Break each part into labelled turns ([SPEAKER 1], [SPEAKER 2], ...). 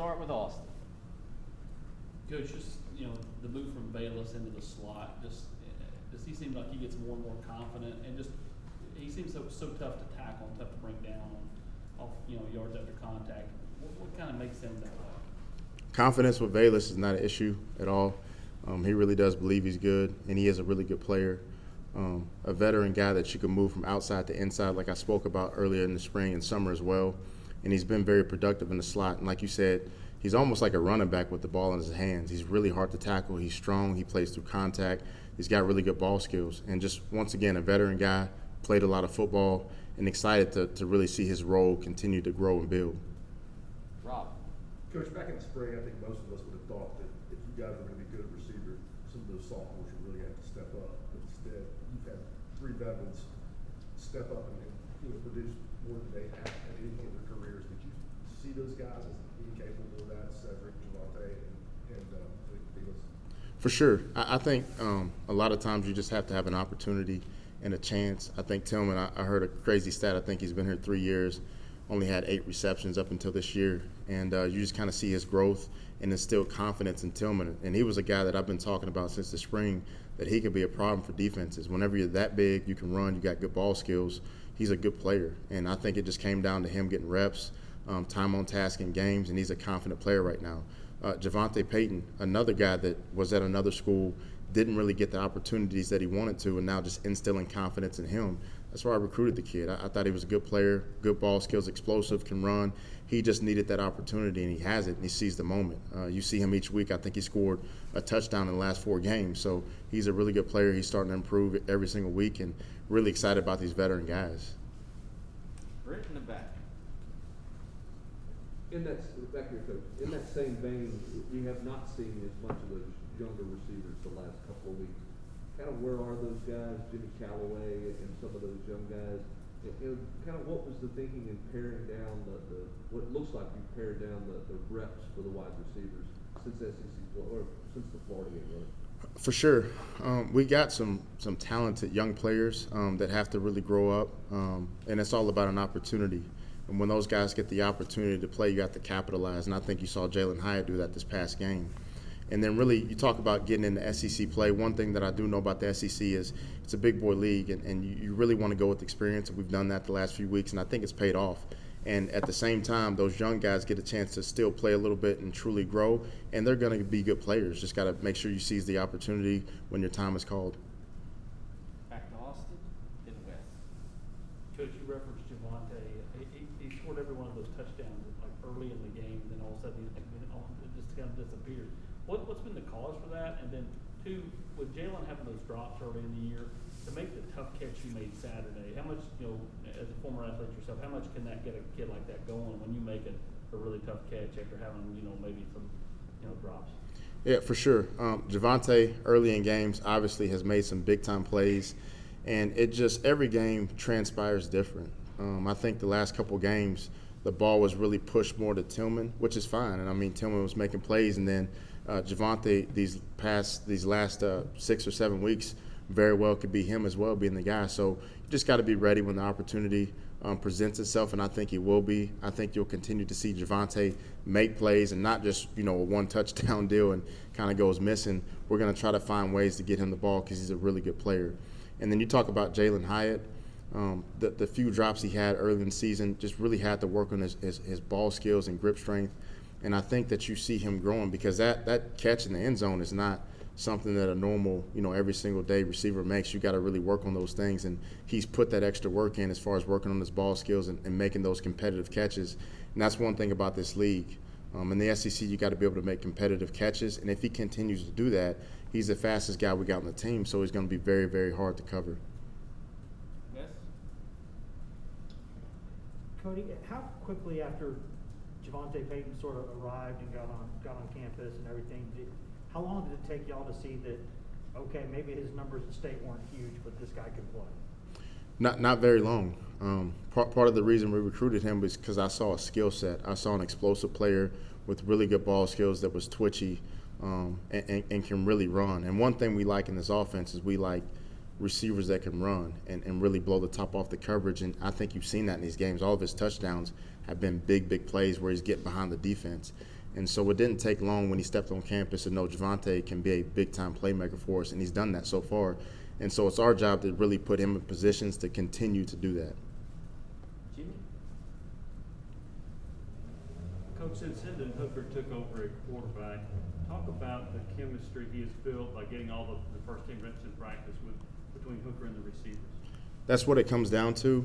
[SPEAKER 1] start with Austin.
[SPEAKER 2] Coach, just the move from Bayless into the slot, just does he seem like he gets more and more confident, and just he seems so tough to tackle and tough to bring down off yards after contact. What kind of makes him that way?
[SPEAKER 3] Confidence with Bayless is not an issue at all. He really does believe he's good, and he is a really good player. A veteran guy that you can move from outside to inside, like I spoke about earlier in the spring and summer as well. And he's been very productive in the slot. And like you said, he's almost like a running back with the ball in his hands. He's really hard to tackle. He's strong. He plays through contact. He's got really good ball skills. And just, once again, a veteran guy, played a lot of football, and excited to really see his role continue to grow and build.
[SPEAKER 1] Rob.
[SPEAKER 4] Coach, back in the spring, I think most of us would have thought that if you guys were going to be good at receiver, some of those sophomores would really have to step up. But instead, you've had three veterans step up and produce more than they have at any point in their careers. Did you see those guys as being capable of that, Cedric, Javonte, and Bayless?
[SPEAKER 3] For sure. I think a lot of times you just have to have an opportunity and a chance. I think Tillman, I heard a crazy stat. I think he's been here 3 years, only had 8 receptions up until this year. And you just kind of see his growth and instill confidence in Tillman. And he was a guy that I've been talking about since the spring, that he could be a problem for defenses. Whenever you're that big, you can run, you got good ball skills, he's a good player. And I think it just came down to him getting reps, time on task in games, and he's a confident player right now. Javonte Payton, another guy that was at another school, didn't really get the opportunities that he wanted to, and now just instilling confidence in him. That's why I recruited the kid. I thought he was a good player, good ball skills, explosive, can run. He just needed that opportunity, and he has it, and he sees the moment. You see him each week. I think he scored a touchdown in the last 4 games. So he's a really good player. He's starting to improve every single week, and really excited about these veteran guys.
[SPEAKER 1] Britt in the back.
[SPEAKER 5] Back here, Coach. In that same vein, we have not seen as much of those younger receivers the last couple of weeks. Kind of where are those guys, Jimmy Callaway and some of those young guys? And kind of what was the thinking in paring down what looks like you pared down the reps for the wide receivers since SEC or since the Florida game, really?
[SPEAKER 3] For sure. We got some talented young players that have to really grow up, and it's all about an opportunity. And when those guys get the opportunity to play, you have to capitalize. And I think you saw Jalen Hyatt do that this past game. And then really, you talk about getting into SEC play. One thing that I do know about the SEC is it's a big boy league, and you really want to go with experience. And we've done that the last few weeks, and I think it's paid off. And at the same time, those young guys get a chance to still play a little bit and truly grow, and they're going to be good players. Just got to make sure you seize the opportunity when your time is called.
[SPEAKER 1] Back to Austin, then West.
[SPEAKER 2] Coach, you referenced Javonte. He scored every one of those touchdowns like early in the game, then all of a sudden it just kind of disappeared. What's been the cause for that? And then, 2, with Jalen having those drops early in the year, to make the tough catch you made Saturday, how much, as a former athlete yourself, how much can that get a kid like that going when you make a really tough catch after having, maybe some, drops?
[SPEAKER 3] Yeah, for sure. Javonte, early in games, obviously has made some big-time plays, and it just, every game transpires different. I think the last couple games, the ball was really pushed more to Tillman, which is fine. And, I mean, Tillman was making plays, and then Javonte, these last 6 or 7 weeks, very well could be him as well, being the guy. So you just got to be ready when the opportunity presents itself, and I think he will be. I think you'll continue to see Javonte make plays and not just, a one-touchdown deal and kind of goes missing. We're going to try to find ways to get him the ball because he's a really good player. And then you talk about Jalen Hyatt. The few drops he had early in the season just really had to work on his ball skills and grip strength. And I think that you see him growing because that catch in the end zone is not something that a normal, every single day receiver makes. You got to really work on those things. And he's put that extra work in as far as working on his ball skills and making those competitive catches. And that's one thing about this league. In the SEC, you got to be able to make competitive catches. And if he continues to do that, he's the fastest guy we got on the team. So he's going to be very, very hard to cover.
[SPEAKER 6] Kodi, how quickly after Javonte Payton sort of arrived and got on campus and everything, how long did it take y'all to see that, okay, maybe his numbers at state weren't huge, but this guy could play?
[SPEAKER 3] Not very long. Part of the reason we recruited him was because I saw a skill set. I saw an explosive player with really good ball skills that was twitchy and can really run. And one thing we like in this offense is we like receivers that can run and really blow the top off the coverage. And I think you've seen that in these games. All of his touchdowns have been big plays where he's getting behind the defense. And so it didn't take long when he stepped on campus to know Javonte can be a big-time playmaker for us, and he's done that so far. And so it's our job to really put him in positions to continue to do that.
[SPEAKER 1] Jimmy?
[SPEAKER 2] Coach, since Hindo Hooker took over at quarterback, talk about the chemistry he has built by getting all the first team reps in practice between Hooker and the receivers.
[SPEAKER 3] That's what it comes down to.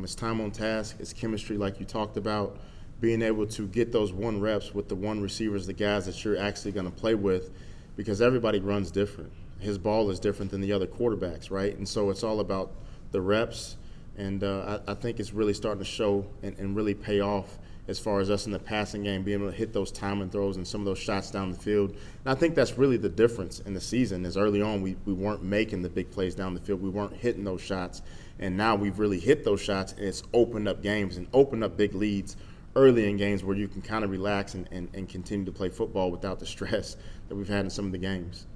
[SPEAKER 3] It's time on task. It's chemistry like you talked about, being able to get those one reps with the one receivers, the guys that you're actually going to play with, because everybody runs different. His ball is different than the other quarterbacks, right? And so it's all about the reps, and I think it's really starting to show and really pay off as far as us in the passing game, being able to hit those timing throws and some of those shots down the field. And I think that's really the difference in the season is early on we weren't making the big plays down the field. We weren't hitting those shots. And now we've really hit those shots, and it's opened up games and opened up big leads early in games where you can kind of relax and continue to play football without the stress that we've had in some of the games.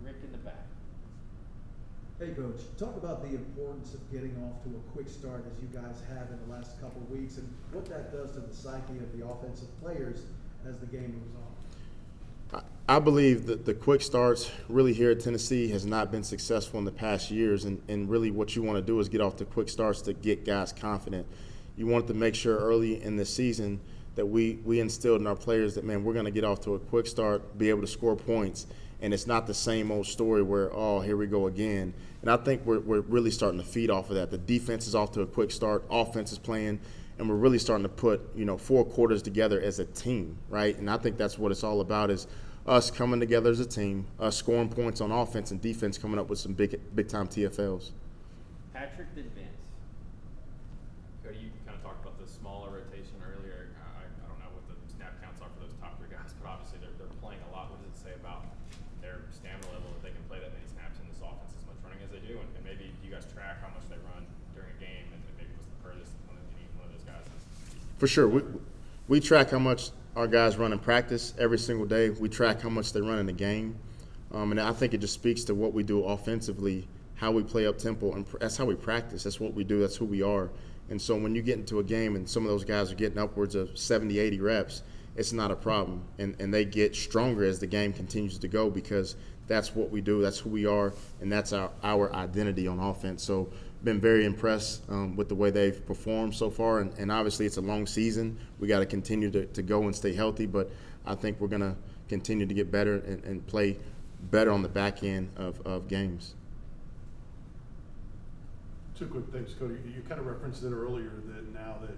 [SPEAKER 1] Rick in the back.
[SPEAKER 7] Hey, Coach, talk about the importance of getting off to a quick start as you guys have in the last couple of weeks and what that does to the psyche of the offensive players as the game moves on.
[SPEAKER 3] I believe that the quick starts really here at Tennessee has not been successful in the past years, and really what you want to do is get off the quick starts to get guys confident. You want to make sure early in the season that we instilled in our players that, man, we're going to get off to a quick start, be able to score points, and it's not the same old story where, oh, here we go again. And I think we're really starting to feed off of that. The defense is off to a quick start, offense is playing, and we're really starting to put, 4 quarters together as a team, right? And I think that's what it's all about is us coming together as a team, us scoring points on offense and defense, coming up with some big-time TFLs.
[SPEAKER 1] Patrick, then Vince.
[SPEAKER 8] Cody, you kind of talked about the smaller rotation earlier. I don't know what the snap counts are for those top 3 guys, but obviously they're playing a lot. What does it say about their stamina level that they can play that many snaps in this offense as much running as they do? And maybe do you guys track how much they run during a game and maybe what's the furthest any one of those guys is?
[SPEAKER 3] For sure. We track how much our guys run in practice every single day. We track how much they run in the game. And I think it just speaks to what we do offensively, how we play up tempo, and that's how we practice. That's what we do. That's who we are. And so when you get into a game and some of those guys are getting upwards of 70, 80 reps, it's not a problem. And they get stronger as the game continues to go because that's what we do. That's who we are, and that's our identity on offense. So been very impressed with the way they've performed so far. And obviously it's a long season. We got to continue to go and stay healthy. But I think we're going to continue to get better and play better on the back end of games.
[SPEAKER 4] 2 quick things, Cody. You kind of referenced it earlier that now that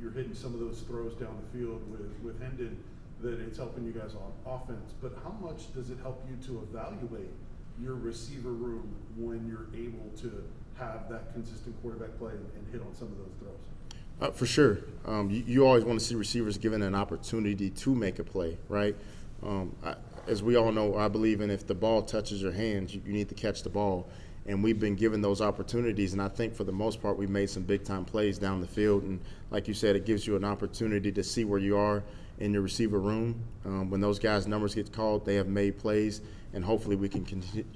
[SPEAKER 4] you're hitting some of those throws down the field with Hendon, that it's helping you guys on offense. But how much does it help you to evaluate your receiver room when you're able to have that consistent quarterback play and hit on some of those throws?
[SPEAKER 3] For sure. You always want to see receivers given an opportunity to make a play, right? As we all know, I believe in if the ball touches your hands, you need to catch the ball. And we've been given those opportunities, and I think for the most part we've made some big-time plays down the field. And like you said, it gives you an opportunity to see where you are in your receiver room. When those guys' numbers get called, they have made plays, and hopefully we can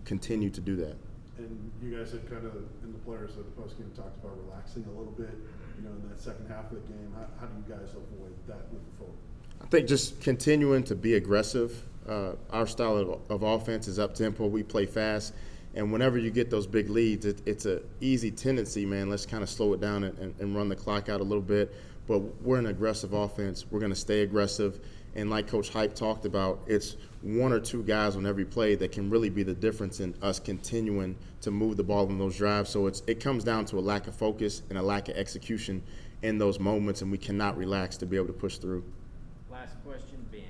[SPEAKER 3] continue to do that.
[SPEAKER 4] And you guys had kind of, in the players at the postgame, talked about relaxing a little bit, in that second half of the game. How do you guys avoid that moving forward?
[SPEAKER 3] I think just continuing to be aggressive. Our style of offense is up-tempo. We play fast. And whenever you get those big leads, it's an easy tendency, man. Let's kind of slow it down and run the clock out a little bit. But we're an aggressive offense. We're going to stay aggressive. And like Coach Hype talked about, it's 1 or 2 guys on every play that can really be the difference in us continuing to move the ball in those drives. So it comes down to a lack of focus and a lack of execution in those moments, and we cannot relax to be able to push through.
[SPEAKER 1] Last question, Ben.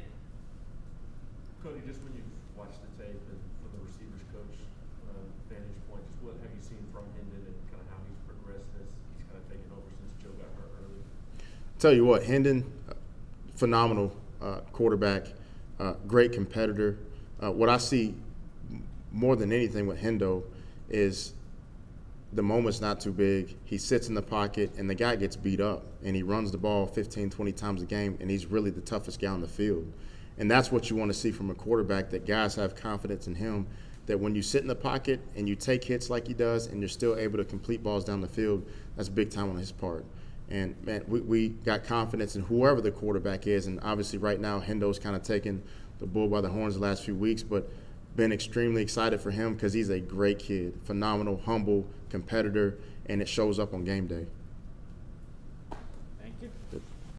[SPEAKER 9] Cody, just when you've watched the tape and from the receivers coach vantage point, just what have you seen from Hendon and kind of how he's progressed as he's kind of taken over since Joe got hurt early?
[SPEAKER 3] Tell you what, Hendon, phenomenal quarterback, great competitor. What I see more than anything with Hindo is the moment's not too big. He sits in the pocket, and the guy gets beat up, and he runs the ball 15, 20 times a game, and he's really the toughest guy on the field. And that's what you want to see from a quarterback, that guys have confidence in him, that when you sit in the pocket and you take hits like he does and you're still able to complete balls down the field, that's big time on his part. And, man, we got confidence in whoever the quarterback is. And obviously right now Hindo's kind of taken the bull by the horns the last few weeks, but been extremely excited for him because he's a great kid, phenomenal, humble competitor, and it shows up on game day.